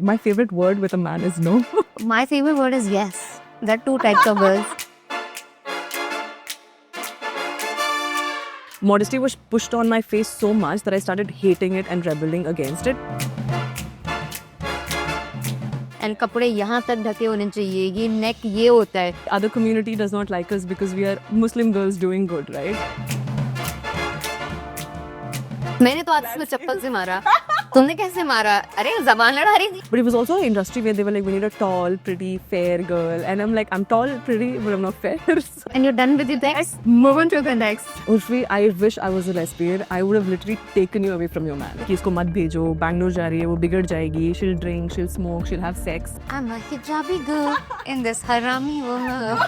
My favorite word with a man is no. My favorite word is yes. There are two types of girls. Modesty was pushed on my face so much that I started hating it and rebelling against it. And कपड़े यहाँ तक ढके होने चाहिए, ये neck ये होता है. Other community does not like us because we are Muslim girls doing good, right? मैंने तो आज में चप्पल से मारा. तुमने कैसे मारा? अरे जबान लड़ा रही थी. But it was also an industry where they were like, we need a tall, pretty, fair girl. And I'm like, I'm tall, pretty, but I'm not fair. And you're done with your next. Move on to the next. Urfi, I wish I was a lesbian. I would have literally taken you away from your man. कि इसको मत भेजो, Bangalore जा रही है, वो बिगड़ जाएगी. She'll drink, she'll smoke, she'll have sex. I'm a hijabi girl in this harami world.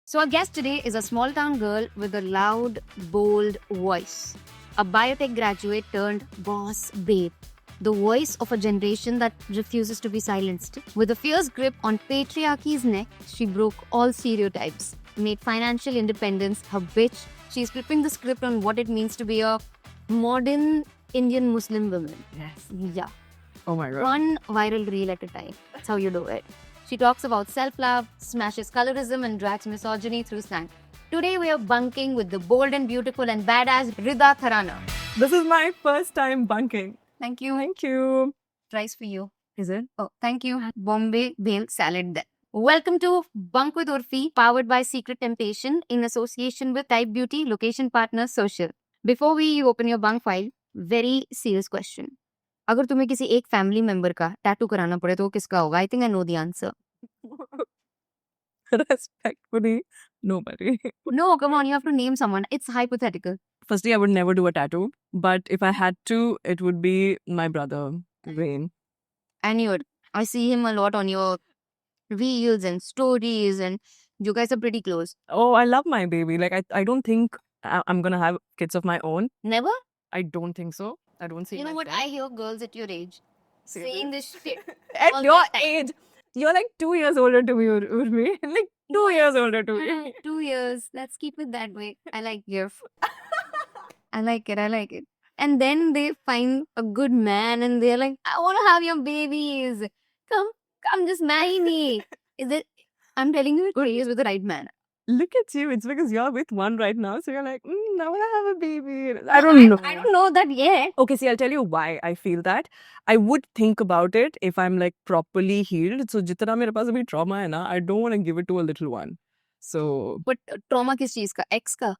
So our guest today is a small town girl with a loud, bold voice. A biotech graduate turned boss babe. The voice of a generation that refuses to be silenced. With a fierce grip on patriarchy's neck, she broke all stereotypes, made financial independence her bitch. She's flipping the script on what it means to be a modern Indian Muslim woman. Yes. Yeah. Oh my god. One viral reel at a time. That's how you do it. She talks about self-love, smashes colorism, and drags misogyny through slang. Today we are bunking with the bold and beautiful and badass Rida Tharana. This is my first time bunking. Thank you. Thank you. Prize for you. Is it? Oh, thank you. Bombay Bhel Salad then. Welcome to Bunk with Urfi, powered by Secret Temptation in association with Type Beauty, location partner Social. Before we open your bunk file, very serious question. अगर तुम्हें किसी एक family member का tattoo कराना पड़े तो वो किसका होगा? I think I know the answer. Respectfully, nobody. No, come on, you have to name someone. It's hypothetical. Firstly, I would never do a tattoo, but if I had to, it would be my brother, Rain. And I see him a lot on your reels and stories, and you guys are pretty close. Oh, I love my baby. Like, I don't think I'm gonna have kids of my own. Never? I don't think so. I don't see You know what? myself. I hear girls at your age saying this shit. At all your the time. age, you're like 2 years older to me, Urmi. Like 2 years older to me. 2 years. Let's keep it that way. I like your. I like it. I like it. And then they find a good man and they're like, I want to have your babies. Come, just marry me. Is it? I'm telling you, it with the right man. Look at you. It's because you're with one right now. So you're like, now I have a baby. I don't know. I don't know that yet. Okay, see, I'll tell you why I feel that. I would think about it if I'm like properly healed. So jitna mere paas abhi trauma hai na, I don't want to give it to a little one. So But trauma किस चीज का? Ex का?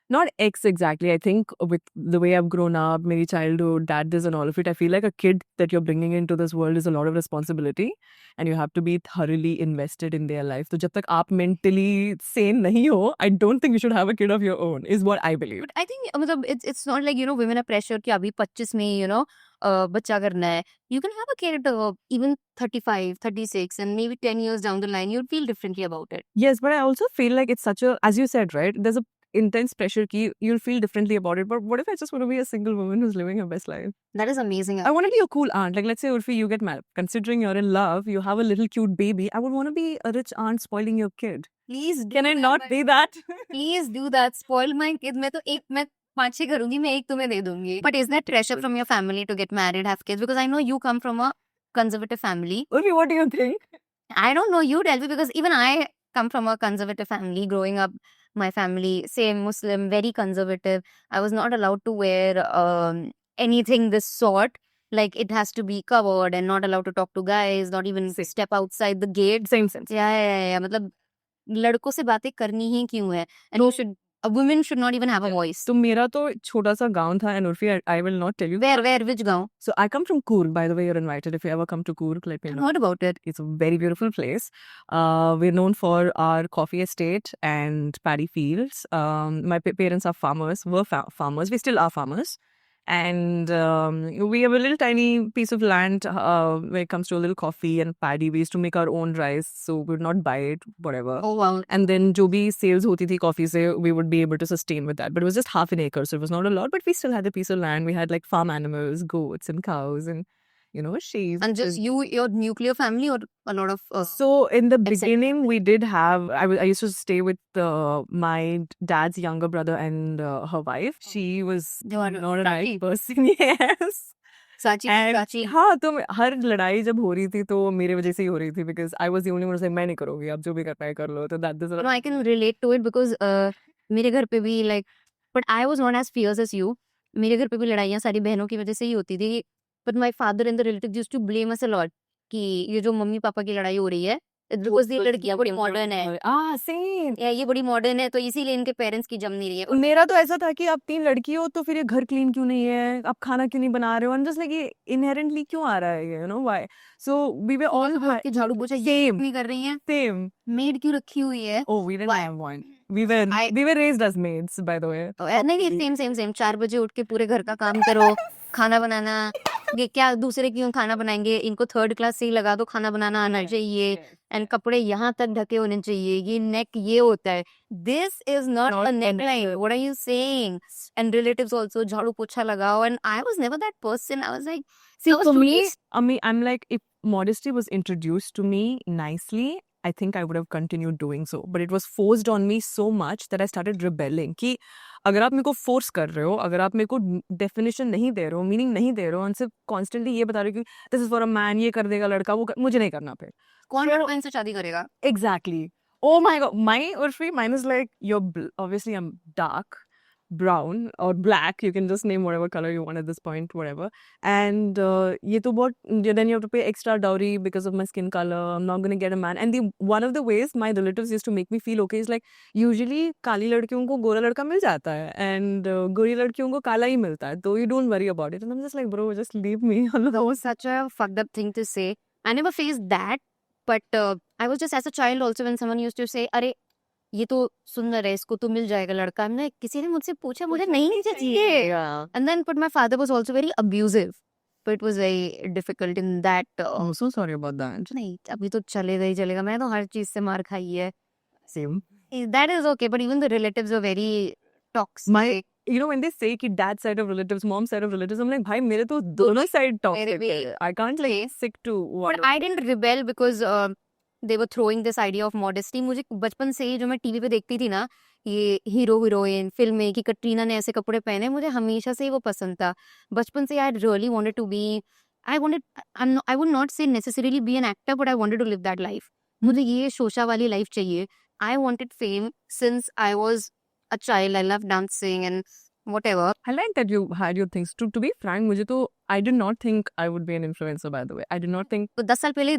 not ex exactly. I think with the way I've grown up, my childhood, dad this and all of it, I feel like a kid that you're bringing into this world is a lot of responsibility and you have to be thoroughly invested in their life. So जब तक आप mentally sane नहीं हो, I don't think you should have a kid of your own, is what I believe. But I think मतलब it's not like women are pressured कि अभी 25 में बच्चा करना है. You can have a kid even 35, 36 and maybe 10 years down the line you'll feel differently about it. Yes, but I also feel like it's such a, as you said, right? There's a intense pressure ki you'll feel differently about it. But what if I just want to be a single woman who's living her best life? That is amazing. I want to be a cool aunt. Like, let's say, Urfi, you get married. Considering you're in love, you have a little cute baby. I would want to be a rich aunt spoiling your kid. Please do Can I that, not but- be that? Please do that. Spoil my kid. मैं 5-6 करूंगी, मैं एक तुम्हें दे दूंगी. But is that pressure from your family to get married, have kids? Because I know you come from a conservative family. Urfi, what do you think? I don't know, you tell me, because even I come from a conservative family. Growing up, my family, same Muslim, very conservative. I was not allowed to wear anything this sort. Like, it has to be covered and not allowed to talk to guys, not even Same. step outside the gate. Same sense. Yeah. मतलब लड़कों से बातें करनी ही क्यों है? And a woman should not even have a voice. So, मेरा तो छोटा सा गाँव था, and Urfi, I will not tell you. Where, which गाँव? So, I come from Coorg. By the way, you're invited. If you ever come to Coorg, let me I know. heard about it. It's a very beautiful place. We're known for our coffee estate and paddy fields. My parents are farmers, were farmers. We still are farmers. And we have a little tiny piece of land when it comes to a little coffee and paddy. We used to make our own rice, so we would not buy it, whatever. Oh wow. And then जो भी sales होती थी coffee से, we would be able to sustain with that. But it was just half an acre, so it was not a lot. But we still had a piece of land. We had like farm animals, goats and cows, and sheep. And just you, your nuclear family, or a lot of So in the except- beginning, we did have. I used to stay with my dad's younger brother and her wife. She was They were not a Sachi. nice person. Yes. Sachi, And Sachi. हाँ, तो हर लड़ाई जब हो रही थी तो मेरे वजह से ही हो रही थी, because I was the only one who said मैं नहीं करूँगी, आप जो भी करना है कर लो. तो that is I can relate to it because मेरे घर पे भी like, but I was not as fierce as you. मेरे घर पे भी लड़ाइयाँ सारी बहनों की वजह से ही होती थी. But my father and the relatives used to blame us a lot कि ये जो मम्मी पापा की लड़ाई हो रही है because ये लड़कियाँ बड़ी मॉडर्न है, सेम. या ये बड़ी मॉडर्न है तो इसीलिए इनके पेरेंट्स की जम नहीं रही है. मेरा तो ऐसा था कि आप 3 लड़की हो तो फिर ये घर क्लीन क्यों नहीं है, आप खाना क्यों नहीं बना रहे हो, जस्ट लाइक ये इनहेरेंटली क्यों आ रहा है ये, why. So we were all कि झाड़ू पोछा ये सेम नहीं कर रही हैं, सेम. मेड क्यों रखी हुई है. Oh, we didn't Why? have one. We were raised as maids, by the way. नहीं, सेम 4 बजे उठ के पूरे घर का काम करो, खाना बनाना. ये क्या दूसरे क्यों खाना बनाएंगे, इनको 3rd क्लास से ही लगा दो, खाना बनाना आना चाहिए. एंड कपड़े यहाँ तक ढके होने चाहिए, ये नेक ये होता है. This is not a neck line. What are you saying? And relatives also झाड़ू पोछा लगाओ. And I was never that person. I was like, See, those for me, duties- I'm like, if modesty was introduced to me nicely, I think I would have continued doing so. But it was forced on me so much that I started rebelling. कि अगर आप मेरे को force कर रहे हो, अगर आप मेरे को डेफिनेशन नहीं दे रहे हो, मीनिंग नहीं दे रहे हो, सिर्फ कॉन्स्टेंटली ये बता रहे हो कि this is for a man, ये कर देगा लड़का, वो मुझे नहीं करना फिर. कौन कौन से शादी करेगा? Exactly. Oh my god. Mine is like, obviously I'm dark brown or black. You can just name whatever color you want at this point, whatever. And ये तो बहुत, then you have to pay extra dowry because of my skin color. I'm not going to get a man. And one of the ways my relatives used to make me feel okay is like, usually काली लड़कियों को गोरा लड़का मिल जाता है, and गोरी लड़कियों को काला ही मिलता है, तो you don't worry about it. And I'm just like, bro, just leave me alone. That was such a fucked up thing to say. I never faced that, but I was just as a child also when someone used to say, अरे ये तो सुंदर है, इसको तो मिल जाएगा लड़का. हमने किसी ने मुझसे पूछा, मुझे नहीं चाहिए. And then, but my father was also very abusive. But it was very difficult in that. I'm so sorry about that. नहीं, अभी तो चलेगा ही चलेगा. मैं तो हर चीज से मार खाई है. Same. That is okay, but even the relatives are very toxic. When they say कि dad side of relatives, mom side of relatives, I'm like, भाई मेरे तो दोनों side toxic भी- है. I can't like stick to one. But I didn't rebel because they were throwing this idea of modesty. मुझे बचपन से ही जो मैं टीवी पे देखती थी ना, ये हीरो हीरोइन फिल्म में कि कटरीना ने ऐसे कपड़े पहने, मुझे हमेशा से ही वो पसंद था. बचपन से I really wanted to be, I would not say necessarily be an actor, but I wanted to live that life. मुझे ये शोशा वाली लाइफ चाहिए. I wanted fame since I was a child. I loved dancing and whatever. I like that you had your things. To be frank, मुझे तो I did not think I would be an influencer, by the way. I did not think. तो 10 साल पहले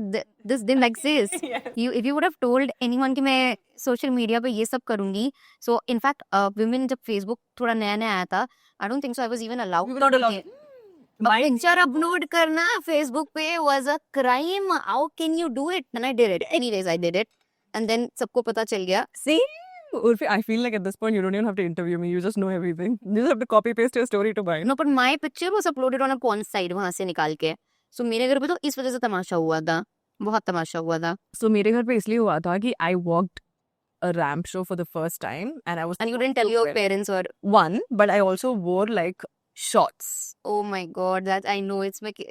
this didn't exist. If you would have told anyone कि मैं social media पे ये सब करूंगी, so in fact women जब Facebook थोड़ा नया नया आया था, I don't think so I was even allowed. You were not allowed. Picture upload करना Facebook पे was a crime. How can you do it? And I did it. Anyways, I did it. And then सबको पता चल गया. See? Urfi, I feel like at this point you don't even have to interview me. You just know everything. You just have to copy paste your story to mine. No, but my picture was uploaded on a porn site वहाँ से निकाल के. So मेरे घर पे तो इस वजह से तमाशा हुआ था. बहुत तमाशा हुआ था. So मेरे घर पे इसलिए हुआ था कि I walked a ramp show for the first time, and I was. And you didn't tell your parents or. One, but I also wore like shorts. Oh my god, that I know it's like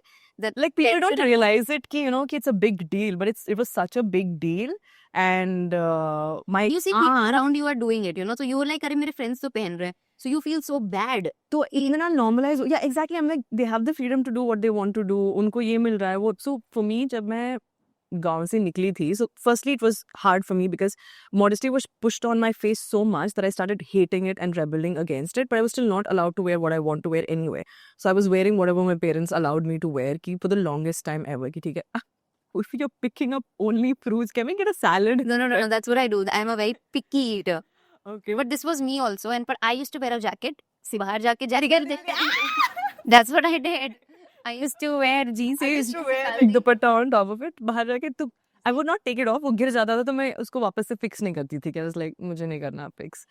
that. Like people don't realize it कि कि it's a big deal, but it was such a big deal. And my You see people around you are doing it, so you were like, अरे मेरे friends तो पहन रहे हैं. So you feel so bad. तो इतना normalize. Yeah, exactly. I'm like, they have the freedom to do what they want to do. उनको ये मिल रहा है वो. So for me, जब मैं गांव से निकली थी, so firstly it was hard for me because modesty was pushed on my face so much that I started hating it and rebelling against it, but I was still not allowed to wear what I want to wear anyway. So I was wearing whatever my parents allowed me to wear for the longest time ever. कि ठीक है, if you're picking up only fruits, can we get a salad? No, that's what I do. I'm a very picky eater. Okay. But this was me also, but I used to wear a jacket. बाहर जाके जारी कर देते. That's what I did. I used to wear jeans. I used to wear like dupatta on top of it. बाहर जाके तो I would not take it off. वो गिर जाता था तो मैं उसको वापस से fix नहीं करती थी. I was like मुझे नहीं करना fix.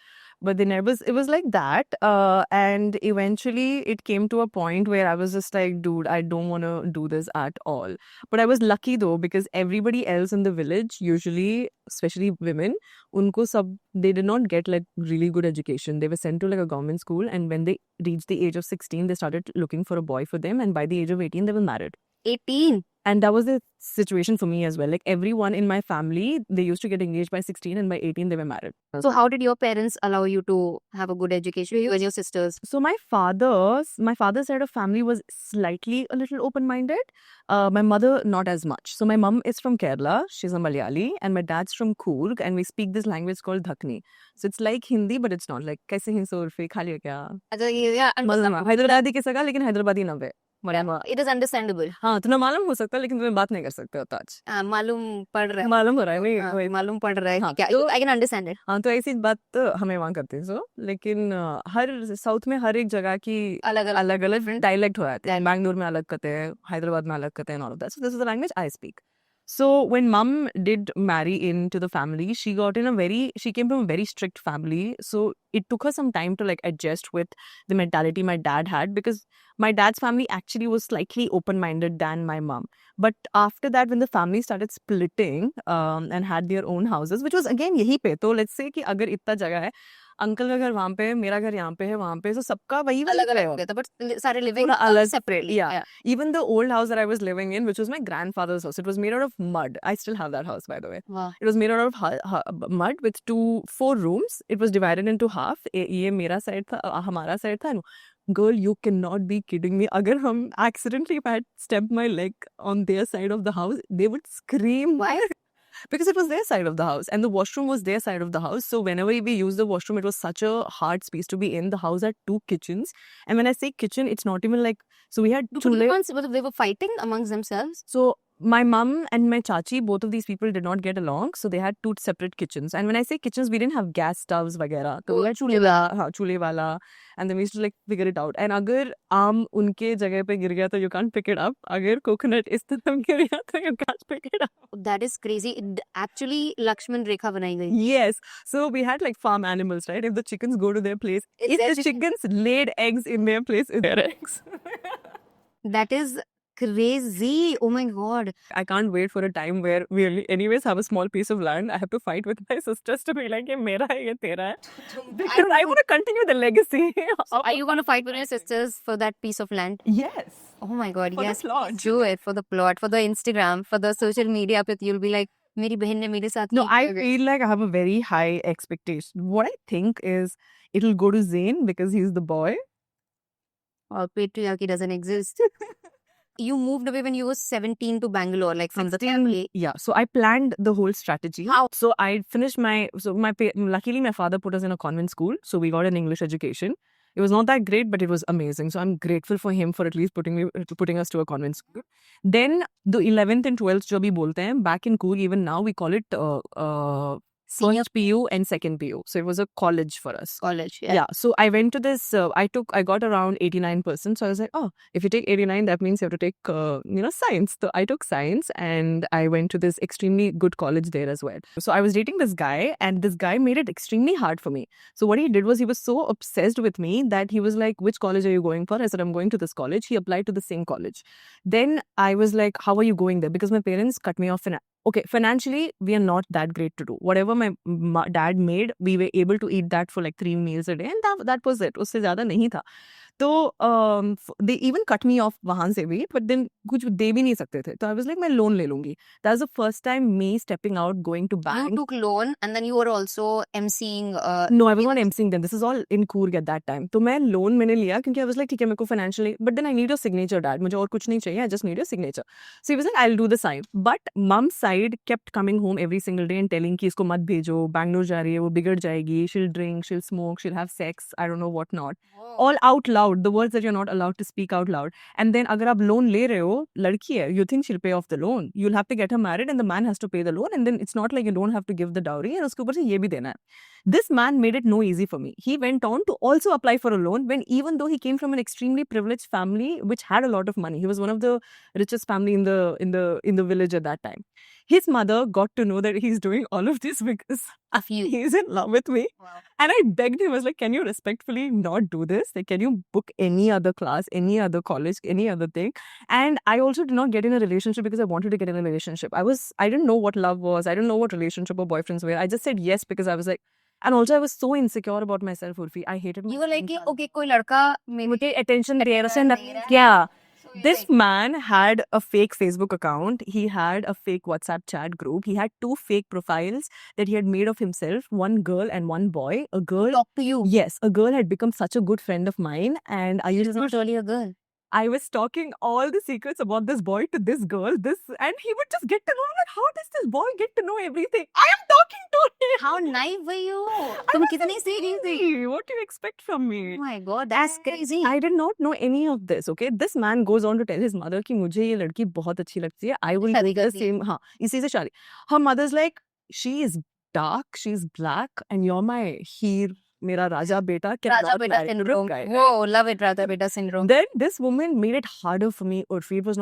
But then it was like that. And eventually it came to a point where I was just like, dude, I don't want to do this at all. But I was lucky though, because everybody else in the village, usually, especially women, unko sab, they did not get like really good education. They were sent to like a government school, and when they reached the age of 16, they started looking for a boy for them, and by the age of 18, they were married. 18. And that was the situation for me as well. Like everyone in my family, they used to get engaged by 16, and by 18 they were married. So how did your parents allow you to have a good education, you and your sisters? So my father's side of family was slightly a little open-minded. My mother, not as much. So my mom is from Kerala. She's a Malayali. And my dad's from Coorg. And we speak this language called Dhakni. So it's like Hindi, but it's not. Like, kaise hin surfi, khali hai kya? Yeah, Hyderabadi ke saka, lekin Hyderabadi na ve. it is understandable. हाँ, तो ना मालूम हो सकता है, लेकिन तुम्हें बात नहीं कर सकते हो तो आज. मालूम पड़ रहा है. मालूम हो रहा है, वही मालूम पड़ रहा है. हाँ, क्या? तो I can understand it. हाँ, तो ऐसी बात तो हमें वहाँ करते हैं. सो लेकिन हर साउथ में हर एक जगह की अलग-अलग डायलेक्ट हो जाते हैं. बैंगलोर में अलग कहते हैं, हैदराबाद में अलग कहते हैं, and all of that. So this is the language I speak. So when mom did marry into the family, she came from a very strict family. So it took her some time to like adjust with the mentality my dad had, because my dad's family actually was slightly open-minded than my mom. But after that, when the family started splitting and had their own houses, which was again यहीं पे, तो let's say कि अगर इतना जगह है, uncle का घर वहाँ पे है, मेरा घर यहाँ पे है, वहाँ पे, so सबका वही अलग-अलग हो गया था, but सारे living separately. Yeah. Even the old house that I was living in, which was my grandfather's house, it was made out of mud. I still have that house, by the way. Wow. It was made out of mud with 4 rooms. It was divided into half. ये मेरा side था, हमारा side था. Girl, you cannot be kidding me. अगर हम accidentally, if I had stepped my leg on their side of the house, they would scream. Why? Because it was their side of the house, and the washroom was their side of the house. So whenever we used the washroom, it was such a hard space to be in. The house had 2 kitchens, and when I say kitchen, it's not even like, so we had they were fighting amongst themselves. So my mum and my chachi, both of these people did not get along, so they had 2 separate kitchens. And when I say kitchens, we didn't have gas stoves वगैरह. So we had चूल्हे वाला, and then we used to like figure it out. And अगर आम उनके जगह पे गिर गया तो you can't pick it up. अगर coconut इस तरफ गिर गया तो you can't pick it up. That is crazy. Actually, Lakshman Rekha बनाई गई. Yes. So we had like farm animals, right? If the chickens go to their place, if the chickens laid eggs in their place, it's their eggs. That is crazy. Oh my god. I can't wait for a time where we anyways have a small piece of land. I have to fight with my sisters to be like, ye mera hai, ye tera hai. Because I want to continue the legacy. Are you going to fight with your sisters for that piece of land? Yes. Oh my god, For yes. the plot. Do it for the plot, for the Instagram, for the social media. But you'll be like, मेरी बहन ने मेरे साथ No, नहीं I किया." feel like I have a very high expectation. What I think is it'll go to Zayn because he's the boy. Or patriarchy doesn't exist. You moved away when you were 17 to Bangalore, like from the family. Yeah, so I planned the whole strategy. How? So I finished luckily my father put us in a convent school, so we got an English education. It was not that great, but it was amazing. So I'm grateful for him for at least putting us to a convent school. Then the 11th and 12th jo bhi bolte hain, back in Coorg, even now we call it Senior first PU and second PU. So it was a college for us. college. Yeah. So I went to this, I got around 89%. So I was like, oh, if you take 89, that means you have to take, science. So I took science and I went to this extremely good college there as well. So I was dating this guy and this guy made it extremely hard for me. So what he did was he was so obsessed with me that he was like, which college are you going for? I said, I'm going to this college. He applied to the same college. Then I was like, how are you going there? Because my parents cut me off. Okay, financially, we are not that great to do. Whatever my dad made, we were able to eat that for like 3 meals a day. And that was it. उससे ज़्यादा नहीं था. तो they even cut me off वहाँ से भी, but then कुछ दे भी नहीं सकते थे. तो I was like, मैं loan ले लूँगी. That was the first time me stepping out, going to bank. You took loan and then you were also emceeing. No, I was not emceeing then. This is all in Coorg at that time. तो मैं loan मैंने लिया क्योंकि I was like, ठीक है मेरे को financially, but then I need your signature, dad. मुझे और कुछ नहीं चाहिए. I just need your signature. So he was like, I'll do the sign. But mom's side kept coming home every single day and telling कि इसको मत भेजो, Bangalore जा रही है, वो बिगड़ जाएगी, she'll drink, she'll smoke, she'll have sex, I don't know what not. All out loud, the words that you're not allowed to speak out loud. And then अगर आप loan ले रहे हो, लड़की है, you think she'll pay off the loan. You'll have to get her married and the man has to pay the loan, and then it's not like you don't have to give the dowry and उसके ऊपर से ये भी देना है. This man made it no easy for me. He went on to also apply for a loan when even though he came from an extremely privileged family which had a lot of money. He was one of the richest family in the village at that time. His mother got to know that he's doing all of this because Of you. he's in love with me. Wow. And I begged him, I was like, can you respectfully not do this? Like, can you book any other class, any other college, any other thing? And I also did not get in a relationship because I wanted to get in a relationship. I didn't know what love was. I didn't know what relationship or boyfriends were. I just said yes because I was like, and also I was so insecure about myself, Urfi. I hated You were like, myself. okay, कोई लड़का मुझे attention दे रहा attention है दे रहा है. क्या? So you're This like, man had a fake Facebook account. He had a fake WhatsApp chat group. He had 2 fake profiles that he had made of himself, one girl and one boy. A girl, talk to you. yes, a girl had become such a good friend of mine, and I She's used not to, really a girl. I was talking all the secrets about this boy to this girl. And he would just get to know, like, how does this boy get to know everything? I am talking to him. How naive were you? I तुम was कितनी serious थी? Hey, what do you expect from Oh me? my god, that's crazy. I did not know any of this. Okay, this man goes on to tell his mother कि मुझे ये लड़की बहुत अच्छी लगती है. I will do शादी the करनी है. same. हाँ, इसी से शादी. Her mother's like, she is dark, she's black, and you're my heer, मेरा राजा बेटा Raja cannot Beta marry this syndrome. guy. Whoa, love it, Raja Beta syndrome. Then this woman made it harder for me, Urfi. It was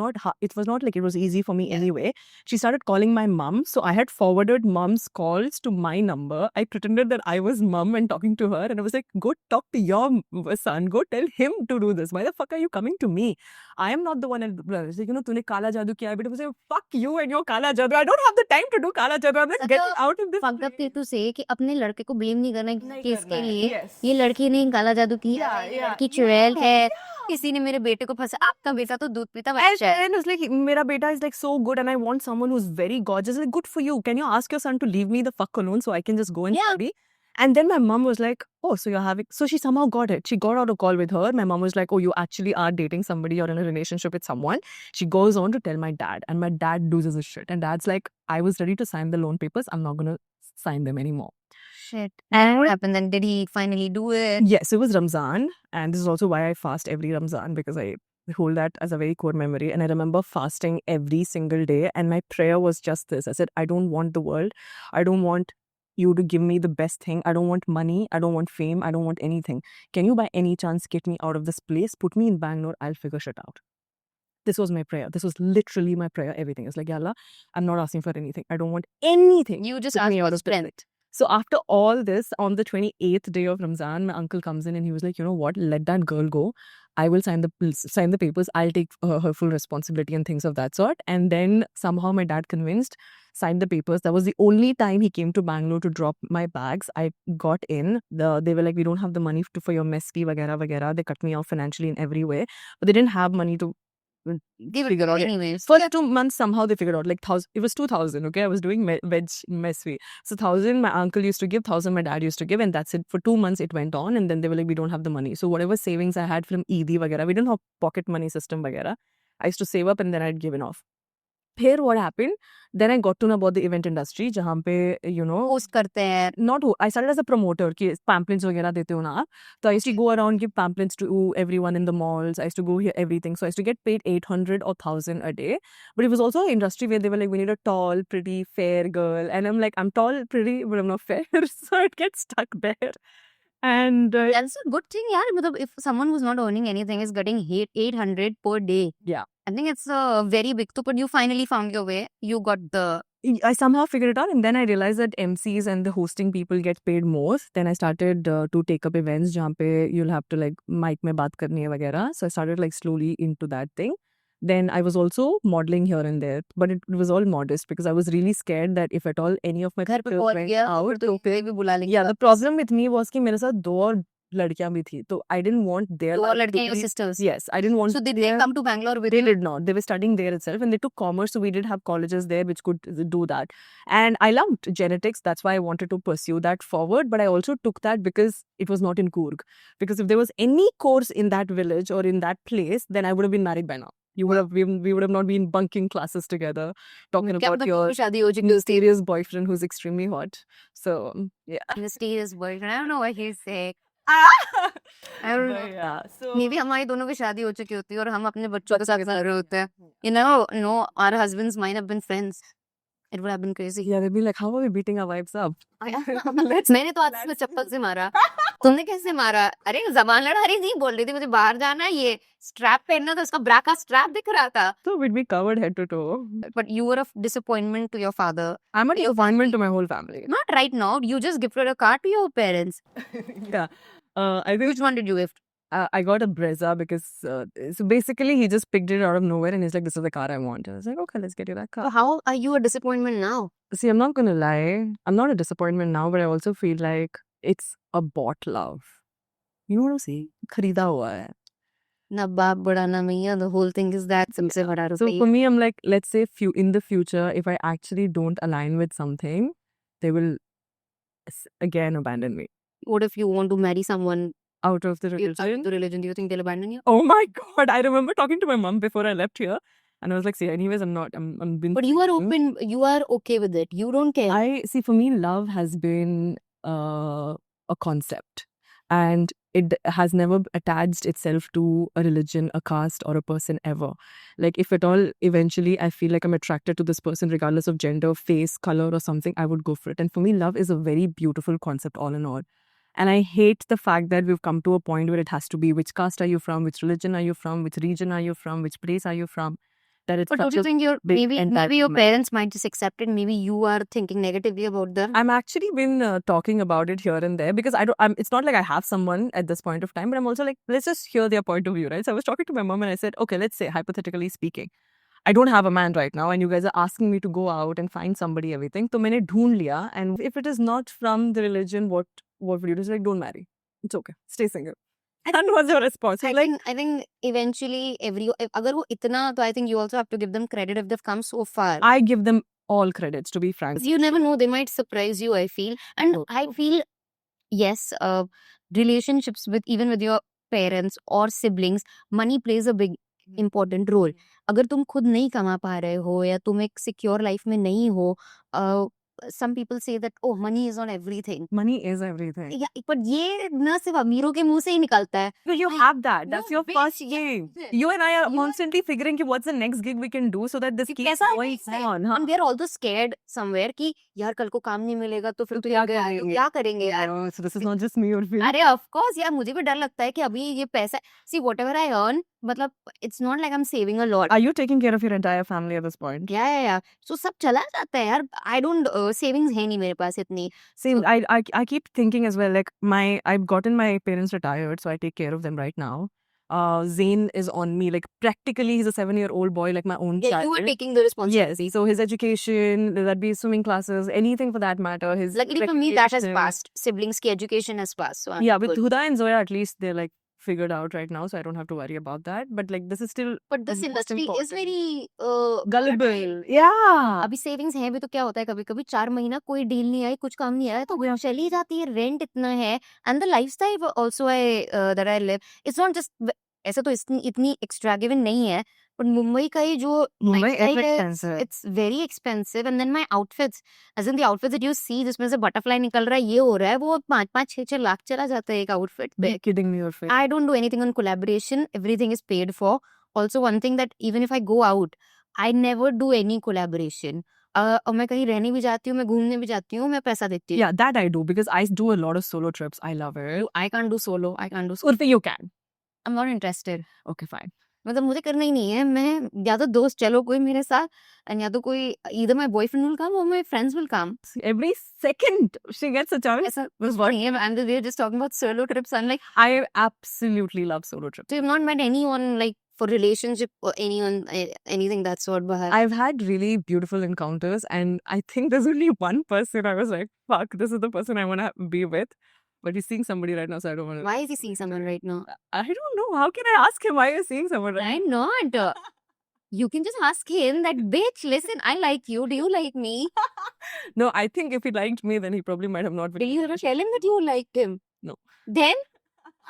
not like it was easy for me anyway. She started calling my mum. So I had forwarded mum's calls to my number. I pretended that I was mum and talking to her. And I was like, go talk to your son. Go tell him to do this. Why the fuck are you coming to me? I am not the one. She's like, तूने काला जादू किया है. But I was like, fuck you and your काला जादू. I don't have the time to do काला जादू. I'm like, Such get a out of this. fucked up thing to say कि अपने लड़के को blame नहीं करना नहीं कि इसके करना है. लिए Yes. ये लड़की ने काला जादू किया है, ये लड़की चुड़ैल है, किसी ने मेरे बेटे को फंसा, आपका बेटा तो दूध पीता And बच्चा है. then it's like, मेरा बेटा is like so good and I want someone who's very gorgeous. Like, good for you. Can you ask your son to leave me the fuck alone so I can just go and Yeah. study? And then my mom was like, oh, so you're having... So she somehow got it. She got out a call with her. My mom was like, oh, you actually are dating somebody or in a relationship with someone. She goes on to tell my dad. And my dad loses his shit. And dad's like, I was ready to sign the loan papers. I'm not going to sign them anymore. Shit. And what happened then? Did he finally do it? Yes, it was Ramzan. And this is also why I fast every Ramzan, because I hold that as a very core memory. And I remember fasting every single day. And my prayer was just this. I said, I don't want the world. I don't want you to give me the best thing. I don't want money. I don't want fame. I don't want anything. Can you by any chance get me out of this place? Put me in Bangalore. I'll figure shit out. This was my prayer. This was literally my prayer. Everything. It's like, Ya Allah, I'm not asking for anything. I don't want anything. You just Put asked me for out of this strength. So after all this, on the 28th day of Ramzan, my uncle comes in and he was like, you know what? Let that girl go. I will sign the papers. I'll take her full responsibility and things of that sort. And then somehow my dad convinced, signed the papers. That was the only time he came to Bangalore to drop my bags. I got in. They were like, we don't have the money for your mess fee, vagara, vagara. They cut me off financially in every way. But they didn't have money to Give it figure out. anyways. First 2 months, somehow they figured out, like, it was 2,000, okay? I was doing veg mess fee. So 1,000 my uncle used to give, 1,000 my dad used to give, and that's it. For 2 months it went on, and then they were like, we don't have the money. So whatever savings I had from Eidi vagara, we didn't have pocket money system vagara. I used to save up and then I'd given off. Here what happened, then I got to know about the event industry, जहाँ पे, you know, Post करते हैं. I started as a promoter कि pamphlets वगैरह देते हो ना आप. So I used to go around give pamphlets to everyone in the malls. I used to go hear everything. So I used to get paid 800 or 1,000 a day. But it was also an industry where they were like, we need a tall, pretty, fair girl. And I'm like, I'm tall, pretty, but I'm not fair. So it gets stuck there. And That's a good thing, yeah. मतलब if someone who's not earning anything is getting 800 per day, yeah. I think it's a very big thing. But you finally found your way. You got the... I somehow figured it out, and then I realized that MCs and the hosting people get paid more. Then I started to take up events जहाँ पे you'll have to like mic में बात करनी है वगैरह. So I started like slowly into that thing. Then I was also modeling here and there, but it was all modest because I was really scared that if at all any of my घर पे pictures पहुंच went गया out, फिर तो पे भी बुला लेंगे. yeah, the problem with me was कि मेरे साथ 2 और लड़कियां भी थी, तो I didn't want their दो और life to लड़कियां your be- sisters. Yes, I didn't want. So did they come to Bangalore with They you? did not. They were studying there itself, and they took commerce, so we did have colleges there which could do that. And I loved genetics. That's why I wanted to pursue that forward. But I also took that because it was not in Coorg. Because if there was any course in that village or in that place, then I would have been married by now. We would have not been bunking classes together, talking क्या about पता your किसकी शादी हो चुकी mysterious boyfriend who's extremely hot. So yeah. mysterious boyfriend. I don't know what he's saying. I don't know. But yeah. So Maybe हमारी दोनों की शादी हो चुकी होती है और हम अपने बच्चों के साथ कर रहे होते हैं. You know, no, our husbands might have been friends. It would have been crazy. yeah, they'd be like, how are we beating our wives up? मैंने तो आज इसमें चप्पल से मारा. तुमने कैसे मारा? अरे जबान लड़ा रही थी, बोल रही थी मुझे बाहर जाना है, ये स्ट्रैप पहनना था, उसका ब्रा का स्ट्रैप दिख रहा था. So we'd be covered head to toe. But you were a disappointment to your father. I'm a Your disappointment family. to my whole family. Not right now. You just gifted a car to your parents. Yeah. I think Which one did you gift? I got a Brezza because so basically he just picked it out of nowhere and he's like, "This is the car I want." I was like, "Okay, let's get you that So car." how are you a disappointment now? See, I'm not gonna lie. I'm not a disappointment now, but I also feel like it's a bought love. You know what I'm saying? खरीदा हुआ है. Na baap bada na maiya. The whole thing is that सबसे बड़ा So रुपया. for me, I'm like, let's say in the future, if I actually don't align with something, they will again abandon me What if you want to marry someone out of the out of religion. the religion? Do you think they'll abandon you? Oh my God. I remember talking to my mom before I left here. And I was like, see, anyways, I'm been But you are thinking. open. You are okay with it. You don't care. I see, for me, love has been a concept. And it has never attached itself to a religion, a caste, or a person ever. Like, if at all, eventually I feel like I'm attracted to this person, regardless of gender, face, color, or something, I would go for it. And for me, love is a very beautiful concept, all in all. And I hate the fact that we've come to a point where it has to be which caste are you from, which religion are you from, which region are you from, which place are you from. That it's But such don't you a think big maybe your entitlement. parents might just accept it? Maybe you are thinking negatively about them. I'm actually been talking about it here and there because it's not like I have someone at this point of time, but I'm also like, let's just hear their point of view, right? So I was talking to my mom and I said, okay, let's say hypothetically speaking, I don't have a man right now, and you guys are asking me to go out and find somebody, everything. So मैंने ढूंढ लिया, and if it is not from the religion, what would you do? It's like, don't marry. It's okay. Stay single. And what's your response? I I'm like, think eventually अगर वो इतना, तो I think you also have to give them credit if they've come so far. I give them all credits, to be frank. You never know, they might surprise you, I feel. And Oh. I feel, yes, relationships even with your parents or siblings, money plays a big important role. अगर तुम खुद नहीं कमा पा रहे हो या तुम एक सिक्योर लाइफ में नहीं हो, some people say that oh, money is not everything. Money is everything. Yeah, but ये न सिर्फ अमीरों के मुंह से ही निकलता है. No, you have that. That's No, your bitch, first yeah, gig. yeah. You and I are You are- constantly figuring out what's the next gig we can do so that this कि keeps कैसा going next है? on. Huh? And we are also scared somewhere कि यार कल को काम नहीं मिलेगा तो फिर तो तो क्या क्या करेंगे? क्या करेंगे यार? Oh, so this is not just me or Phil. अरे ऑफ कोर्स यार, मुझे भी डर लगता है कि अभी ये पैसा, सी व्हाटएवर आई अर्न, मतलब it's not like I am saving a lot. Are you taking care of your entire family at this point? या सो सब चला जाता है यार. आई डोंट सेविंग्स है नहीं मेरे पास इतनी. See, I keep thinking as well, like I've gotten my parents retired, so I take care of them right now. Zain is on me, like practically he's a 7-year-old boy, like my own Yeah, child. you are taking the responsibility. Yes, so his education, that be swimming classes, anything for that matter. His Luckily for me, that has recreation. passed. Siblings की education has passed. So I'm Yeah, with good. Huda and Zoya, at least they're like figured out right now, so I don't have to worry about that. But like this is still But this most industry is important. very Gullible. Yeah. अभी savings है भी तो क्या होता है, कभी कभी 4 महीना कोई डील नहीं आई, कुछ काम नहीं आया तो चली जाती है. रेंट इतना है and the lifestyle also I that I live, it's not just, ऐसे तो इतनी एक्सट्रावेगेंट नहीं है, बट मुंबई का ही जो Mumbai is lifestyle है, expensive. It's very expensive. And then my outfits, as in the outfits that you see जिसमें से बटरफ्लाई निकल रहा है, ये हो रहा है, वो 5-6 लाख चला जाता है एक आउटफिट पे. Be kidding me or fake. I don't do anything on collaboration. Everything is paid for. Also, one thing that even if I go out, I never do any collaboration. और मैं कहीं रहने भी जाती हूँ, मैं घूमने भी जाती हूँ, मैं पैसा देती हूँ. Yeah, that I do because I do a lot of solo trips. I love it. I can't do solo. I can't do solo. Urfi, you can. I'm not interested. Okay, fine. मतलब मुझे करना ही नहीं है. मैं या तो दोस्त चलो कोई मेरे साथ, and या तो कोई either my boyfriend will come or my friends will come. See, every second she gets a chance. ऐसा कुछ नहीं है. And we're just talking about solo trips. I'm like, I absolutely love solo trips. so you've not met anyone like for relationship or anyone anything that sort. But I've had really beautiful encounters, and I think there's only one person I was like, fuck, this is the person I want to be with. But he's seeing somebody right now, so I don't want to. why is he seeing someone right now? I don't know. How can I ask him why you're seeing someone right I'm not. You can just ask him that, bitch, listen, I like you. Do you like me? No, I think if he liked me, then he probably might have not been. Did you ever tell him that you liked him? No. Then,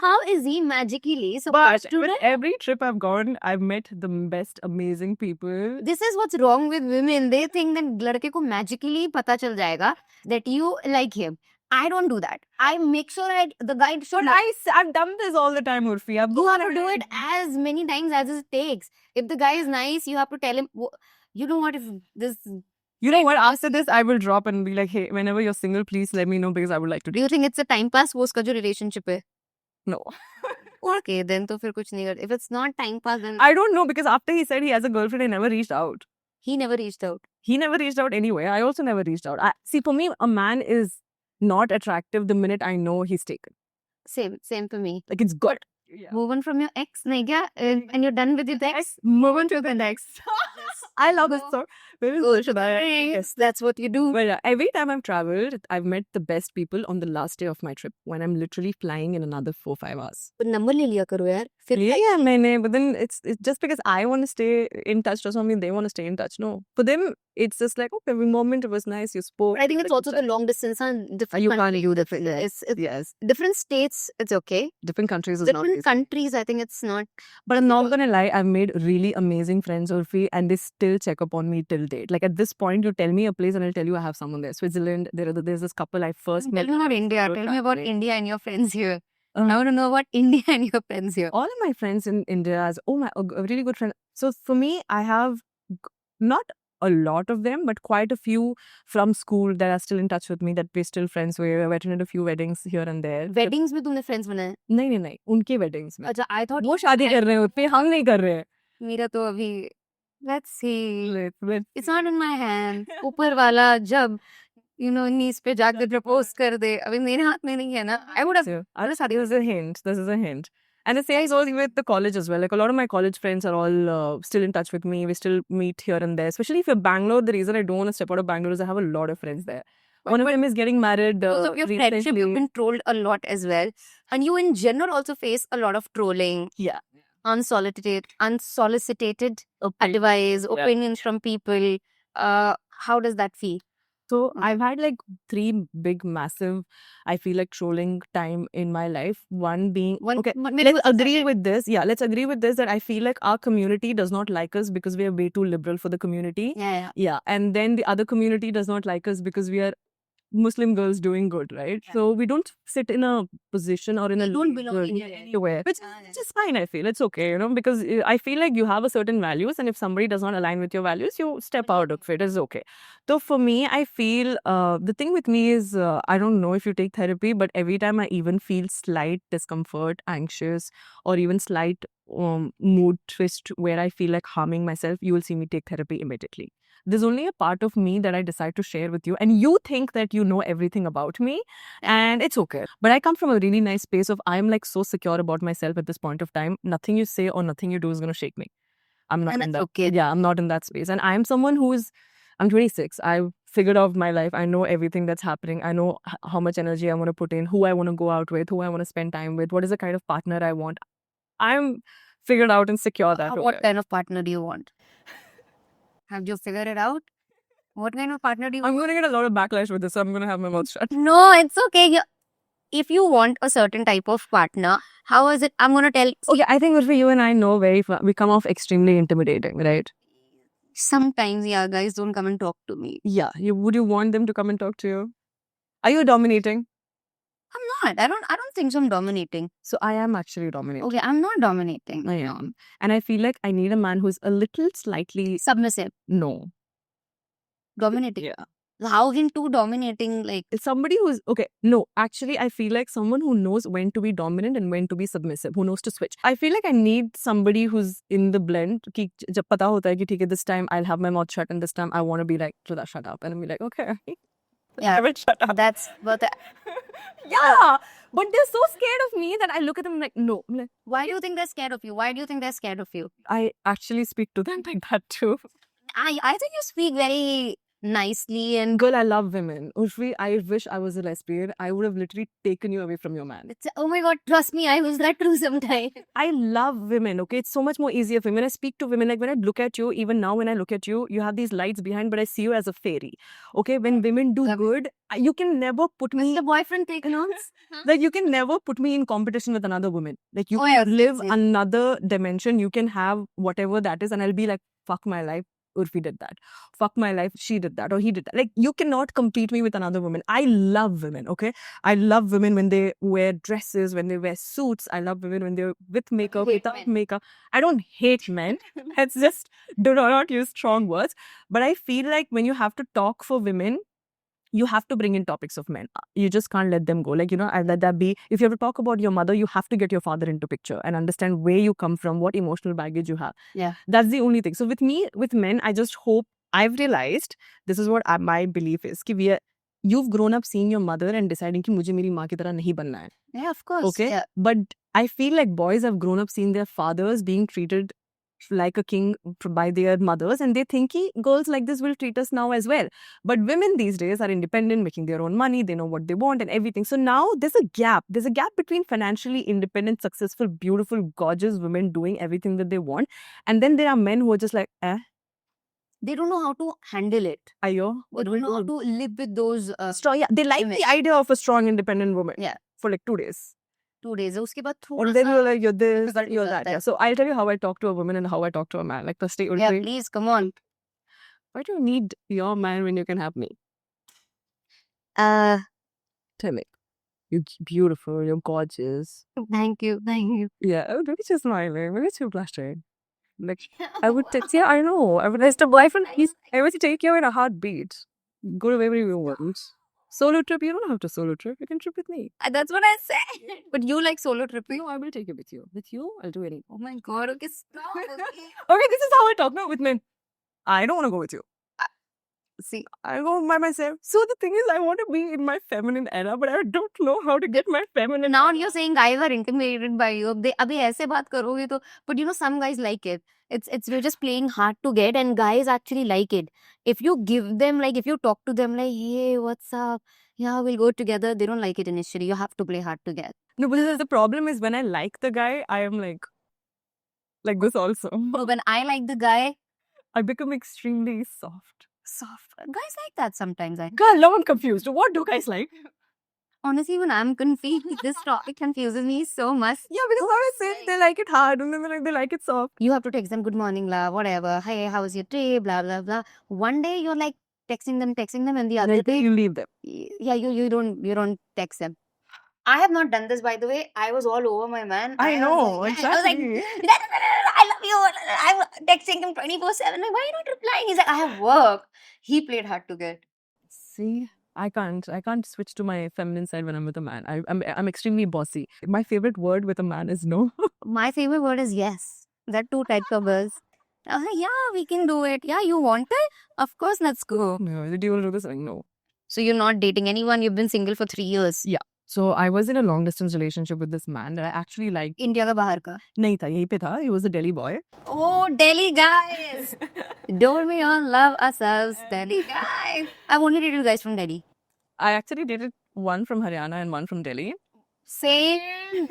how is he magically But supposed to with know? every trip I've gone, I've met the best, amazing people. This is what's wrong with women. They think that लड़के को magically पता चल जाएगा that you like him. I don't do that. I make sure the guy should. But I've done this all the time, Urfi. I've You gone have to do around- it as many times as it takes. If the guy is nice, you have to tell him. You know what? If this You know what? After this, I will drop and be like, hey, whenever you're single, please let me know because I would like to Do you think it's a time pass वो उसका जो relationship है? know. Okay, then तो फिर कुछ नहीं कर. If it's not time pass, then I don't know because after he said he has a girlfriend, he never reached out. he never reached out. He never reached out anyway. I also never reached out. See, for me, a man is not attractive the minute I know he's taken. Same for me. Like, it's good. Yeah. Move on from your ex, नहीं क्या? And you're done with your ex. Move on to the next. I love this song. Go to the yes, that's what you do. But yeah, every time I've traveled, I've met the best people on the last day of my trip when I'm literally flying in another 4-5 hours. But number ले लिया करो यार. फिर Yeah, but then it's just because I want to stay in touch doesn't mean they want to stay in touch. No, for them it's just like, okay, every moment it was nice. You spoke. But I think it's also the long distance and different. You can't countries. do different. It's Yes, different states. It's okay. different countries is not Different easy. countries, I think it's not. But I'm not gonna lie, I've made really amazing friends, Urfi, and they still check up on me till date. Like at this point, you tell me a place and I'll tell you I have someone there. Switzerland, there's this couple I first met. Tell me about India. Road Tell me about traveling. India and your friends here. Uh, I want to know about India and your friends here. All of my friends in India is a really good friend. So for me, I have not a lot of them, but quite a few from school that are still in touch with me that we're still friends with. I've attended a few weddings here and there. Weddings में तुमने friends बनाए? नहीं, उनके weddings में. अच्छा, I thought वो शादी कर रहे हैं पे हम नहीं कर रहे हैं. मेरा तो अभी let's see. Let's It's not in my hands. ऊपर वाला जब नीज पे जाकर प्रपोज कर दे अभी मेरे हाथ में नहीं है ना. I would have. This is a hint. This is a hint. And the same goes with the college as well. Like a lot of my college friends are all still in touch with me. We still meet here and there. Especially if you're Bangalore, the reason I don't want to step out of Bangalore is I have a lot of friends there. One of them is getting married. So your friendship, you've been trolled a lot as well. And you in general also face a lot of trolling. Yeah. Unsolicited advice, opinions from people. How does that feel? So I've had like 3 big, massive, I feel like trolling time in my life. One being, okay, let's agree with this. Yeah, let's agree with this that I feel like our community does not like us because we are way too liberal for the community. Yeah. And then the other community does not like us because we are Muslim girls doing good, right? Yeah. So we don't sit in a position or in a don't belong legal anywhere. which is fine, I feel. It's okay, because I feel like you have a certain values and if somebody does not align with your values, you step out of it. It's okay. So for me, I feel the thing with me is I don't know if you take therapy, but every time I even feel slight discomfort, anxious, or even slight mood twist where I feel like harming myself, you will see me take therapy immediately. There's only a part of me that I decide to share with you, and you think that you know everything about me, and it's okay. But I come from a really nice space of I'm like so secure about myself at this point of time. Nothing you say or nothing you do is going to shake me. I'm not in that. Okay. Yeah, I'm not in that space, and I'm someone I'm 26. I've figured out my life. I know everything that's happening. I know how much energy I want to put in, who I want to go out with, who I want to spend time with, what is the kind of partner I want. I'm figured out and secure that. What kind of partner do you want? Have you figured it out? What kind of partner do you want? I'm going to get a lot of backlash with this, so I'm going to have my mouth shut. No, it's okay. If you want a certain type of partner, how is it? I'm going to tell. Okay, I think for you and I know we come off extremely intimidating, right? Sometimes, yeah, guys don't come and talk to me. Yeah. Would you want them to come and talk to you? Are you dominating? I'm not. I don't think so. I'm dominating. So I am actually dominating. Okay, I'm not dominating. I am. And I feel like I need a man who's a little slightly... Submissive. No. Dominating. Yeah. How into dominating? Like somebody who's... Okay, no. Actually, I feel like someone who knows when to be dominant and when to be submissive, who knows to switch. I feel like I need somebody who's in the blend. Ki jab pata hota hai ki theek hai, this time I'll have my mouth shut and this time I want to be like, Shraddha, shut up. And I'll be like, okay. Yeah, I will shut up. that's what. Yeah, but they're so scared of me that I look at them like, no. I'm like, Why do you think they're scared of you? Why do you think they're scared of you? I actually speak to them like that too. I think you speak very nicely and Girl, I love women. Urfi, I wish I was a lesbian. I would have literally taken you away from your man. oh my god, trust me, I was that too sometimes. I love women, okay? It's so much more easier for me. When I speak to women, like when I look at you, even now when I look at you, you have these lights behind, but I see you as a fairy. Okay? When women do good, you can never put me... The boyfriend take notes? Like you can never put me in competition with another woman. Like you Oh, yeah, can live yeah. another dimension. You can have whatever that is and I'll be like, fuck my life. Urfi did that. Fuck my life, she did that or he did that. Like, you cannot compete me with another woman. I love women, okay? I love women when they wear dresses, when they wear suits. I love women when they're with makeup, hate without men. makeup. I don't hate men. It's just, do not use strong words. But I feel like when you have to talk for women, you have to bring in topics of men. You just can't let them go. Like, and let that be. If you have to talk about your mother, you have to get your father into picture and understand where you come from, what emotional baggage you have. Yeah. That's the only thing. So with me, with men, I just hope, I've realized, this is what my belief is, कि you've grown up seeing your mother and deciding कि मुझे मेरी माँ की तरह नहीं बनना है. Yeah, of course. Okay? Yeah. But I feel like boys have grown up seeing their fathers being treated like a king by their mothers, and they think girls like this will treat us now as well. But women these days are independent, making their own money, they know what they want and everything. So now there's a gap between financially independent, successful, beautiful, gorgeous women doing everything that they want, and then there are men who are just like, They don't know how to handle it. ayo, They don't know how to live with those strong. Yeah, they like image. the idea of a strong, independent woman. Yeah. For like 2 days. 2 days. उसके बाद Or थोड़ा then सा you're like, you're this, difficult you're हो that. जाता है. Yeah. So I'll tell you how I talk to a woman and how I talk to a man. Like, first day, Yeah, please, come on. why do you need your man when you can have me? Uh, Tell me. You're beautiful, you're gorgeous. thank you. Yeah, maybe she's smiling, maybe she's blushing. Like, I would text, yeah, I know. I would text a boyfriend, I would take you in a heartbeat. Go to wherever you want. Solo trip, you don't have to solo trip. You can trip with me. That's what I said. But you like solo tripping? No, I will take you with you. With you, I'll do anything. Oh my god, okay, stop. Okay, this is how I talk now with men. I don't want to go with you. See, I go by myself. So the thing is, I want to be in my feminine era, but I don't know how to get my feminine. now you're saying guys are intimidated by you. They अभी ऐसे बात करोगे तो, but some guys like it. It's we're just playing hard to get, and guys actually like it. If you give them, like, if you talk to them like, hey, what's up? Yeah, we'll go together. They don't like it initially. You have to play hard to get. No, but the problem is when I like the guy, I am like this also. So when I like the guy, I become extremely soft. Guys like that sometimes. Girl, now I'm confused. What do guys like? Honestly, when I'm confused, this topic confuses me so much. Yeah, because now I say they like it hard and then they like it soft. You have to text them, good morning, la, whatever. Hey, how was your day? Blah, blah, blah. One day you're like texting them, and the other day you leave them. Yeah, you don't text them. I have not done this, by the way. I was all over my man. I know, I exactly. was like, I love you. I'm texting him 24/7. Like, why are you not replying? He's like, I have work. He played hard to get. See, I can't switch to my feminine side when I'm with a man. I'm extremely bossy. My favorite word with a man is no. My favorite word is yes. There are 2 types of words. Yeah, we can do it. Yeah, you want it? Of course, let's go. No, do you want to do this? Like, no. So you're not dating anyone. You've been single for 3 years. Yeah. So I was in a long distance relationship with this man that I actually liked. India का बाहर का. नहीं था, यहीं पे था. He was a Delhi boy. Oh, Delhi guys. Don't we all love ourselves, Delhi guys? I've only dated guys from Delhi. I actually dated one from Haryana and one from Delhi. Same.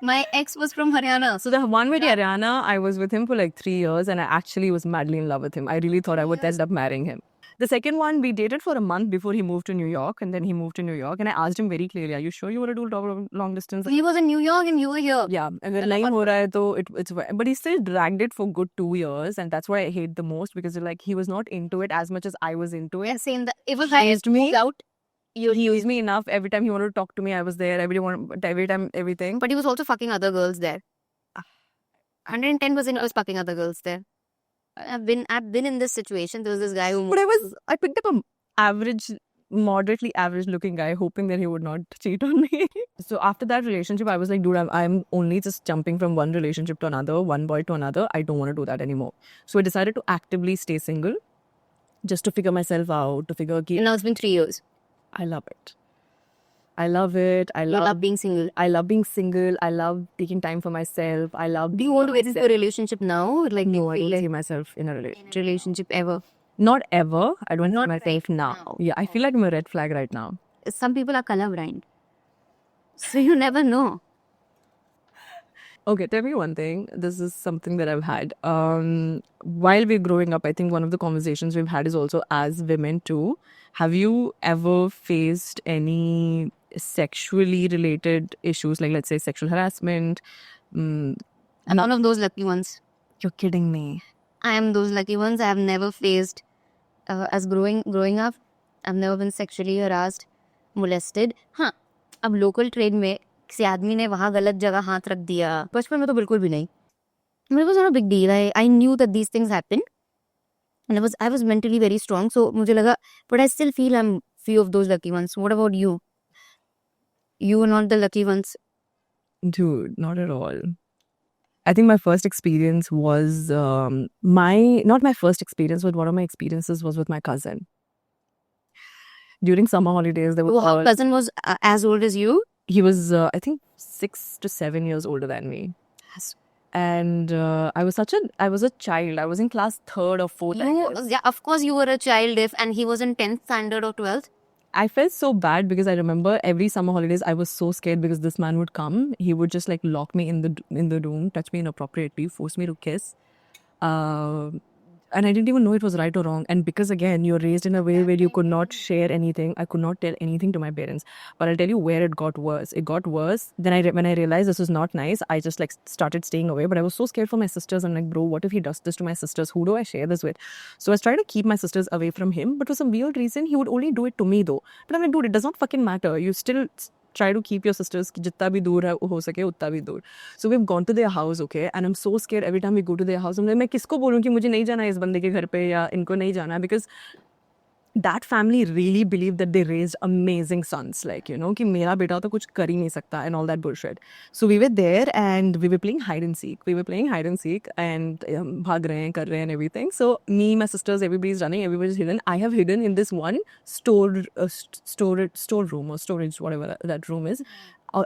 My ex was from Haryana. So the one with Haryana, I was with him for like 3 years and I actually was madly in love with him. I really thought I would end up marrying him. The second one, we dated for a month before he moved to New York, and then he moved to New York, and I asked him very clearly, are you sure you want to do long distance? He was in New York and you were here. Yeah, and then nahi ho raha hai to it's but he still dragged it for good 2 years, and that's what I hate the most, because like he was not into it as much as I was into it. Yeah, same. If a He guy used me. moved out, He used me enough. Every time he wanted to talk to me, I was there. Every time, everything. but he was also fucking other girls there. 110% I was fucking other girls there. I've been in this situation. There was this guy who But I picked up a moderately average looking guy, hoping that he would not cheat on me. So after that relationship, I was like, dude, I'm only just jumping from one relationship to another, one boy to another. I don't want to do that anymore. So I decided to actively stay single, just to figure myself out, to figure. And now it's been 3 years. I love it. I love it. I You love love being single. I love being single. I love taking time for myself. I love. Do you want to get into a relationship now? Like, No, I don't see myself in a relationship ever. Not ever. I don't Not see myself now. now. Yeah, I feel like I'm a red flag right now. Some people are colorblind. So you never know. Okay, tell me one thing. This is something that I've had. While we're growing up, I think one of the conversations we've had is also as women too. Have you ever faced any sexually related issues, like let's say sexual harassment? I'm one of those lucky ones. You're kidding me. I am those lucky ones. I have never faced as growing up. I've never been sexually harassed, molested. हाँ, अब local train में किसी आदमी ने वहाँ गलत जगह हाथ रख दिया, बचपन में तो बिल्कुल भी नहीं. It was not a big deal. I knew that these things happen, and I was mentally very strong. So मुझे लगा, but I still feel I'm few of those lucky ones. What about you? You were not the lucky ones. Dude, not at all. I think my first experience was not my first experience, but one of my experiences was with my cousin. During summer holidays, there was Your cousin was as old as you. he was I think 6 to 7 years older than me. And I was a child. I was in class 3rd or 4th. I guess. Yeah, of course you were a child and he was in 10th standard or 12th. I felt so bad because I remember every summer holidays I was so scared because this man would come. He would just like lock me in the room, touch me inappropriately, force me to kiss. And I didn't even know it was right or wrong. And because again, you're raised in a way where you could not share anything. I could not tell anything to my parents. But I'll tell you where it got worse. It got worse. Then when I realized this was not nice, I just like started staying away. But I was so scared for my sisters. I'm like, bro, what if he does this to my sisters? Who do I share this with? So I was trying to keep my sisters away from him. But for some weird reason, he would only do it to me though. But I'm like, dude, it does not fucking matter. You still try to keep your sisters जितना भी दूर हो सके उतना भी दूर. So we've gone to their house, okay, and I'm so scared every time we go to their house. I'm like, मैं किसको बोलूँ कि मुझे नहीं जाना है इस बंदे के घर पे या इनको नहीं जाना है, because that family really believed that they raised amazing sons, like, you know, कि मेरा बेटा तो कुछ कर ही नहीं सकता and all that bullshit. So we were there and we were playing hide and seek. And भाग रहे हैं, कर रहे हैं and everything. So me, my sisters, everybody's running, everybody's hidden. I have hidden in this one storeroom or storage, whatever that room is.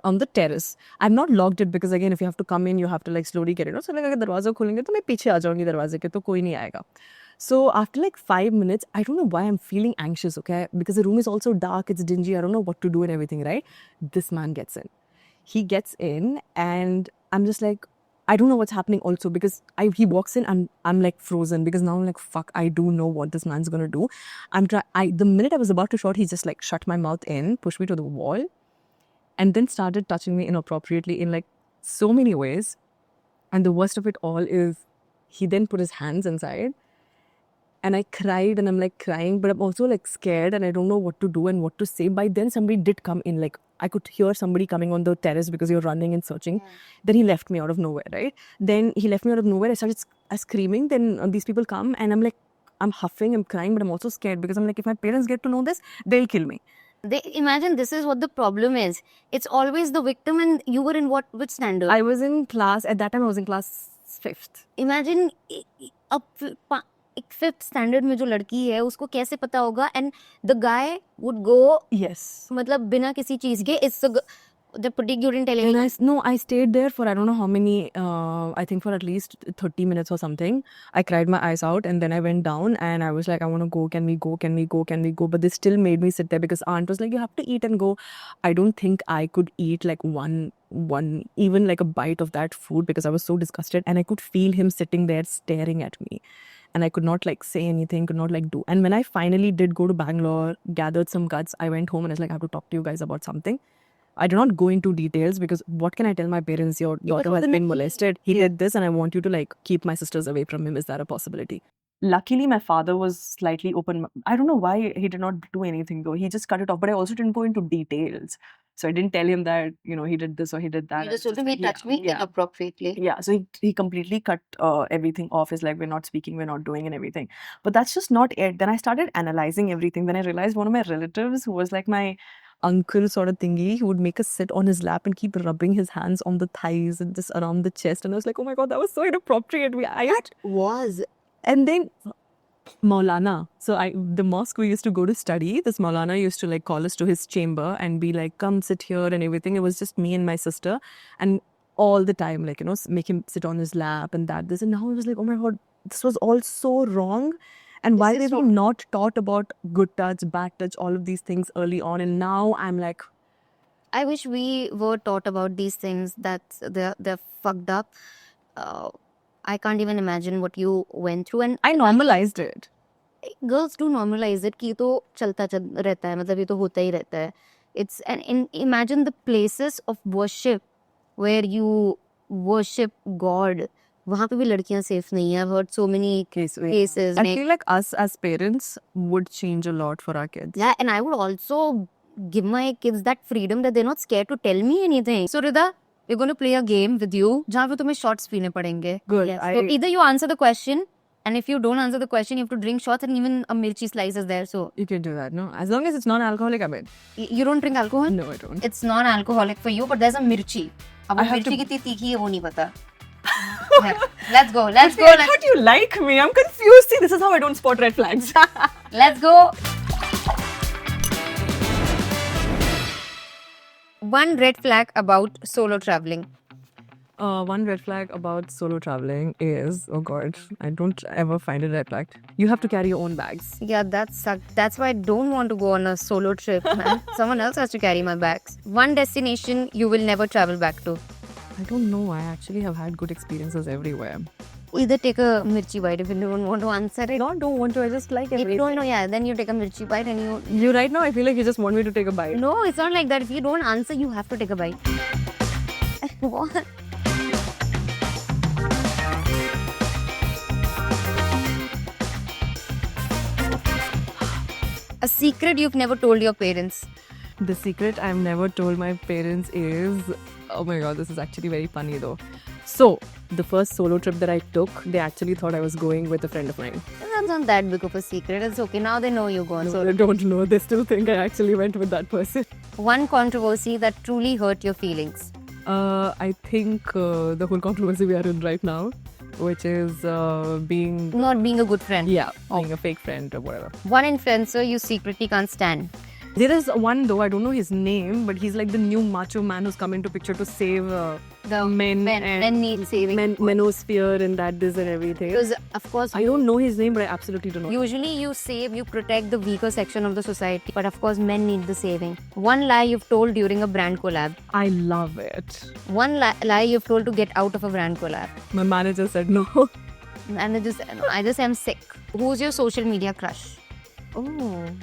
On the terrace. I've not locked it because again, if you have to come in, you have to like slowly get it. So like अगर दरवाजा खोलेंगे तो मैं पीछे आ जाऊंगी दरवाजे के, तो कोई नहीं आएगा. So after like 5 minutes, I don't know why I'm feeling anxious, okay? Because the room is also dark, it's dingy, I don't know what to do and everything, right? This man gets in. He gets in and I'm just like, I don't know what's happening also because he walks in and I'm like frozen because now I'm like, fuck, I do know what this man's gonna do. The minute I was about to shout, he just like shut my mouth in, pushed me to the wall, and then started touching me inappropriately in like so many ways. And the worst of it all is he then put his hands inside. And I cried and I'm like crying, but I'm also like scared and I don't know what to do and what to say. By then, somebody did come in. Like I could hear somebody coming on the terrace because you're running and searching. Yeah. Then he left me out of nowhere, right? Then he left me out of nowhere. I started screaming. Then these people come and I'm like, I'm huffing, I'm crying, but I'm also scared because I'm like, if my parents get to know this, they'll kill me. They imagine this is what the problem is. It's always the victim, and you were in which standard? I was in class, at that time I was in class 5th. Imagine अब एक 5th standard में जो लड़की है उसको कैसे पता होगा, and the guy would go, yes, मतलब बिना किसी चीज के, it's they're putting you in telling you. I stayed there for I don't know how many, I think for at least 30 minutes or something. I cried my eyes out and then I went down and I was like, I want to go, can we go? But they still made me sit there because aunt was like, you have to eat and go. I don't think I could eat like one even like a bite of that food because I was so disgusted, and I could feel him sitting there staring at me. And I could not like say anything, could not like do. And when I finally did go to Bangalore, gathered some guts, I went home and I was like, I have to talk to you guys about something. I do not go into details because what can I tell my parents? Your daughter has been molested. He did this and I want you to like keep my sisters away from him. Is that a possibility? Luckily, my father was slightly open. I don't know why he did not do anything though. He just cut it off. But I also didn't go into details. So I didn't tell him that, you know, he did this or he did that. You just told him he touched me inappropriately. Yeah, so he completely cut everything off. It's like, we're not speaking, we're not doing and everything. But that's just not it. Then I started analyzing everything. Then I realized one of my relatives who was like my uncle sort of thingy, he would make us sit on his lap and keep rubbing his hands on the thighs and just around the chest. And I was like, oh my God, that was so inappropriate. And then Maulana. So the mosque we used to go to study, this Maulana used to like call us to his chamber and be like, come sit here and everything. It was just me and my sister. And all the time, like, you know, make him sit on his lap and this. And now I was like, oh my God, this was all so wrong. And why they were not taught about good touch, bad touch, all of these things early on. And now I'm like, I wish we were taught about these things, that they're fucked up. I can't even imagine what you went through. And I normalized it. Girls do normalize it कि ये तो चलता रहता है, मतलब ये तो होता ही रहता है. And imagine the places of worship where you worship God वहाँ पे भी लड़कियां सेफ नहीं है. I've heard so many cases. I feel like us as parents would change a lot for our kids. Yeah, and I would also give my kids that freedom that they're not scared to tell me anything. So Rida, we're going to play a game with you जहाँ पे तुम्हें shots पीने पड़ेंगे. Good. Yes. So either you answer the question, and if you don't answer the question, you have to drink shots, and even a mirchi slice is there. So You can do that, no? As long as it's non-alcoholic, I'm in. you don't drink alcohol? No, I don't. It's non-alcoholic for you, but there's a mirchi. अब I वो have मिर्ची to- कितनी तीखी है वो नहीं पता. Let's go. Let's go. I thought you like me. I'm confused. See, this is how I don't spot red flags. Let's go. One red flag about solo traveling. One red flag about solo traveling is, oh god, I don't ever find a red flag. You have to carry your own bags. Yeah, that's why I don't want to go on a solo trip, man. Someone else has to carry my bags. One destination you will never travel back to. I don't know. I actually have had good experiences everywhere. Either take a mirchi bite if you don't want to answer it. I don't want to. I just like If everything. you don't know, yeah, then you take a mirchi bite and you. You right now, I feel like you just want me to take a bite. No, it's not like that. If you don't answer, you have to take a bite. What? A secret you've never told your parents. The secret I've never told my parents is, oh my god, this is actually very funny though. So, the first solo trip that I took, they actually thought I was going with a friend of mine. That's not that big of a secret. It's okay. Now they know you're gone. No, So, they don't know. They still think I actually went with that person. one controversy that truly hurt your feelings. I think the whole controversy we are in right now, which is being, Not being a good friend. being a fake friend or whatever. One influencer you secretly can't stand. There is one though, I don't know his name, but he's like the new macho man who's come into picture to save The men and need saving. menosphere and that this and everything. Because, of course, I don't know his name, but I absolutely don't know. usually you save, you protect the weaker section of the society. But of course, men need the saving. One lie you've told during a brand collab. I love it. One lie you've told to get out of a brand collab. My manager said no. And I just am sick. Who's your social media crush? Oh,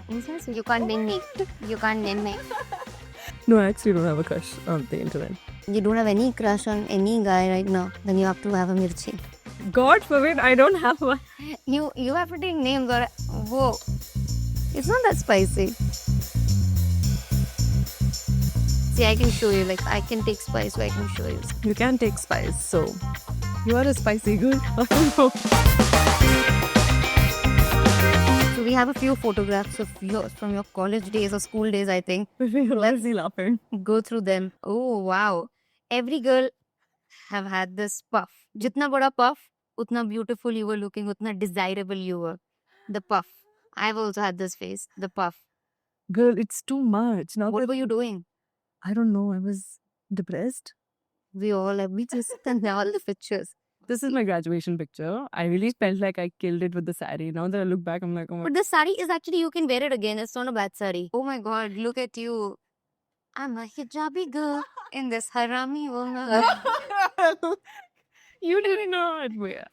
who's that? You can't name me. You can't name me. No, I actually don't have a crush on the internet. You don't have any crush on any guy right now. Then you have to have a mirchi. God forbid, I don't have one. You have to take names or whoa. It's not that spicy. See, I can show you. Like I can take spice, so I can show you. You can take spice, so you are a spicy girl. I don't know. So we have a few photographs of yours from your college days or school days, I think. Let's see laughing. Go through them. Oh wow. Every girl have had this puff. Jitna bada puff, utna beautiful you were looking, utna desirable you were. The puff. I've also had this face. The puff. Girl, it's too much. Now What that were you doing? I don't know, I was depressed. We all have. We just sent all the pictures. This is my graduation picture. I really felt like I killed it with the sari. Now that I look back, I'm like, oh my But the sari is actually, you can wear it again. It's not a bad sari. Oh my god, look at you. I'm a hijabi girl in this harami world. You didn't know it. But yeah.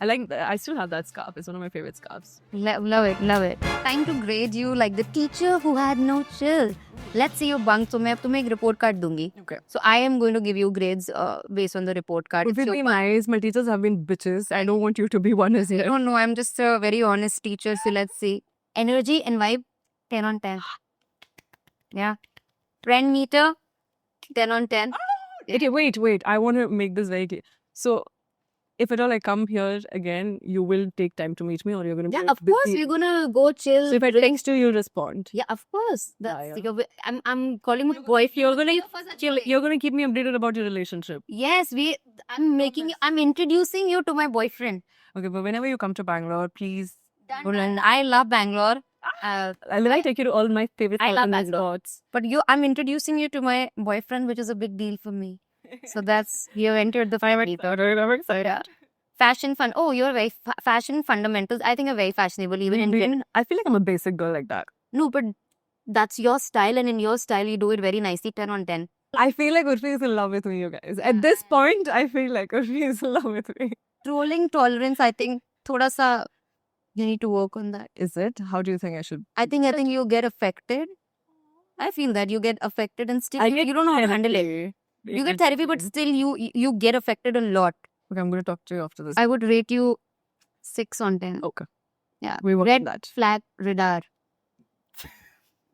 I still have that scarf. It's one of my favorite scarves. Love it, love it. Time to grade you like the teacher who had no chill. Let's see your bunk. So मैं अब तुम्हें एक report card दूंगी. Okay. So I am going to give you grades based on the report card. It It's will your be nice. My teachers have been bitches. I don't want you to be one as I well. don't know. I'm just a very honest teacher. So let's see. Energy and vibe, 10 on 10. Yeah. Friend meter, 10 on 10. Okay, wait. I want to make this very clear. So, if at all I come here again, you will take time to meet me, or you're going to Yeah, be of course. busy? We're gonna go chill. So if I text you, you'll respond. Yeah, of course. Yeah, That's yeah. I'm calling my boyfriend. You're gonna keep me updated about your relationship. Yes, I'm introducing you to my boyfriend. Okay, but whenever you come to Bangalore, please. And I love Bangalore. Will I take you to all my favorite I love South Indian Bangalore. spots? But I'm introducing you to my boyfriend, which is a big deal for me. So that's, you entered the fire. I'm excited. Yeah. Fashion fun. Oh, you're very fashion fundamentals. I think you're very fashionable, even in India. I feel like I'm a basic girl like that. No, but that's your style, and in your style, you do it very nicely. 10 on 10. I feel like Urfi is in love with me, you guys. At this point, I feel like Urfi is in love with me. Trolling tolerance, I think, thoda sa, you need to work on that. Is it? How do you think I should? I think you get affected. I feel that you get affected, and still you don't know how to handle it. You get therapy, but still you get affected a lot. Okay, I'm going to talk to you after this. I would rate you 6 on 10. Okay. Yeah. We work Red on that. flag radar.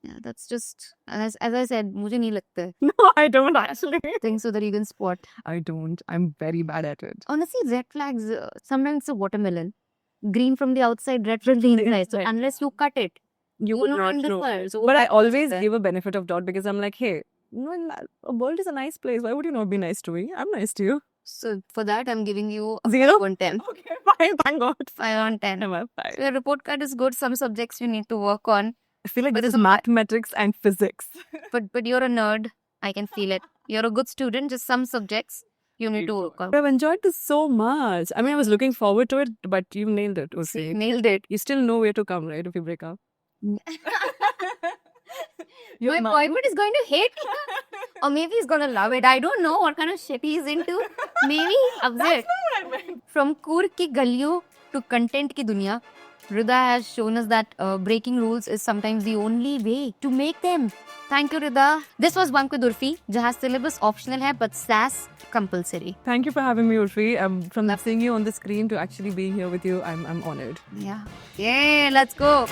Yeah, that's just as I said, मुझे नहीं लगता है. No, I don't actually. Things so that you can spot. I don't. I'm very bad at it. Honestly, red flags, sometimes it's a watermelon. Green from the outside, red from the inside. So Right. unless you cut it, You you would know not in the know. fire. So But I what always that? give a benefit of doubt because I'm like, hey, the world is a nice place. Why would you not be nice to me? I'm nice to you. So for that, I'm giving you a 0? 5 on 10. Okay, fine. Thank God. 5 on 10. I'm a 5. Your report card is good. Some subjects you need to work on. I feel like But this is it's a- mathematics and physics. But you're a nerd. I can feel it. You're a good student. Just some subjects you need to work on. I've enjoyed this so much. I mean, I was looking forward to it, but you nailed it, See, Uzi. nailed it. You still know where to come, right, if you break up? My boyfriend is going to hate me. Or maybe he's going to love it. I don't know what kind of shit he's into. Maybe upset. From Kur ki galiyon to content ki duniya, Rida has shown us that breaking rules is sometimes the only way to make them. Thank you, Rida. This was Bunk with Urfi, jahan syllabus optional hai but SAS compulsory. Thank you for having me, Urfi. From seeing you on the screen to actually being here with you, I'm honored. Yeah. Yeah, let's go.